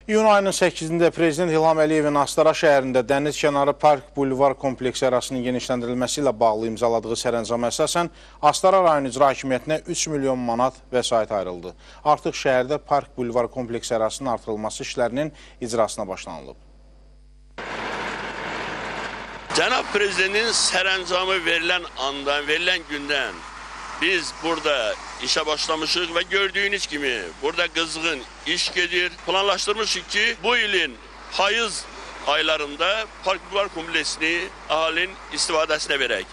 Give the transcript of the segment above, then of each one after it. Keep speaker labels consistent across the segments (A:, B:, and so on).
A: İyun ayının 8-də Prezident İlham Əliyevin Astara şəhərində dəniz kənarı park bulvar kompleksi ərazisinin genişləndirilməsi ilə bağlı imzaladığı sərəncama əsasən Astara rayon icra hakimiyyətinə 3 milyon manat vəsait ayrıldı. Artıq şəhərdə park bulvar kompleksi ərazisinin artırılması işlərinin icrasına başlanılıb.
B: Cənab Prezidentin sərəncamı verilən andan, verilən gündən biz burada işe başlamışıq ve gördüğünüz gibi burada kızgın iş gedir. Planlaştırmışıq ki bu ilin payız aylarında park bulvar kompleksini ahalinin istifadəsinə verək.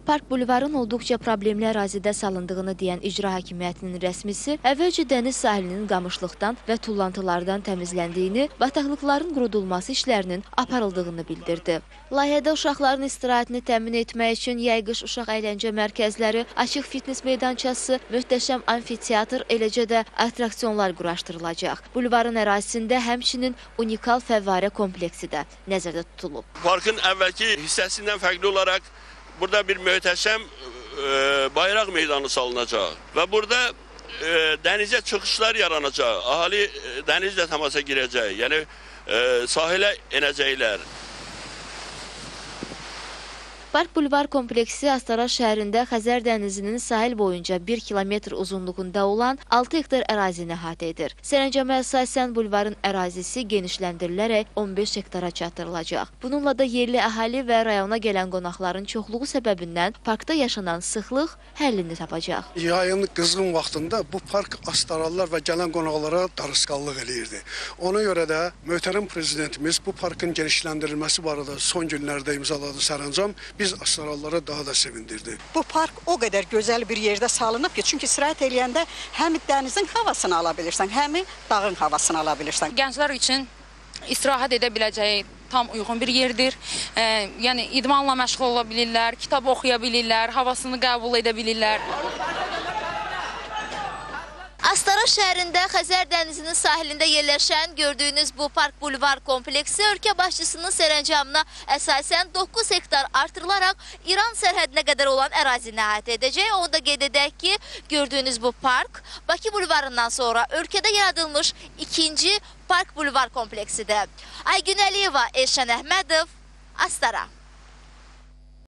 C: Park bulvarın olduqca problemli ərazidə salındığını deyən icra hakimiyyətinin rəsmisi əvvəlcə dəniz sahilinin qamışlıqdan və tullantılardan təmizləndiyini, bataqlıqların qurudulması işlərinin aparıldığını bildirdi. Layihədə uşaqların istirahətini təmin etmək üçün yay-qış uşaq əyləncə mərkəzləri, açıq fitness meydançası, möhtəşəm amfiteatr, eləcə də attraksiyonlar quraşdırılacaq. Bulvarın ərazisində həmçinin unikal fəvvarə kompleksi də nəzərdə tutulub.
B: Parkın əvvəlki hissəsindən fərqli olaraq burada bir möhtəşəm bayraq meydanı salınacaq və burada dənizə çıxışlar yaranacaq. Ahali dənizlə təmasa girəcək, yəni sahilə enəcəklər.
C: Park bulvar kompleksi Astara şəhərində Xəzər dənizinin sahil boyunca 1 kilometr uzunluğunda olan 6 hektar ərazini əhatə edir. Sərəncama əsasən bulvarın ərazisi genişləndirilərək 15 hektara çatdırılacaq. Bununla da yerli əhali və rayona gələn qonaqların çoxluğu səbəbindən parkda yaşanan sıxlıq həllini tapacaq.
D: Yayın qızğın vaxtında bu park Astaralılar və gələn qonaqlara darısqallıq eləyirdi. Ona görə də möhtərəm prezidentimiz bu parkın genişləndirilməsi barədə son günlərdə imzaladığı sərəncam biz Astaralılara daha da sevindirdi.
E: Bu park o qədər gözəl bir yerdə salınıb ki, çünki istirahət eləyəndə həm dənizin havasını ala bilirsən, həm dağın havasını ala bilirsən.
F: Gənclər üçün istirahət edə biləcəyi tam uyğun bir yerdir. Yəni idmanla məşğul ola bilirlər, kitab oxuya bilirlər, havasını qəbul edə bilirlər.
C: Astara şəhərində Xəzər dənizinin sahilində yerləşən gördüyünüz bu park bulvar kompleksi ölkə başçısının sərəncamına əsasən 9 hektar artırılaraq İran sərhədinə qədər olan ərazini əhatə edəcək. Onu da qeyd edək ki, gördüyünüz bu park Bakı bulvarından sonra ölkədə yaradılmış ikinci park bulvar kompleksidir. Aygün Əliyeva, Elşən Əhmədov, Astara.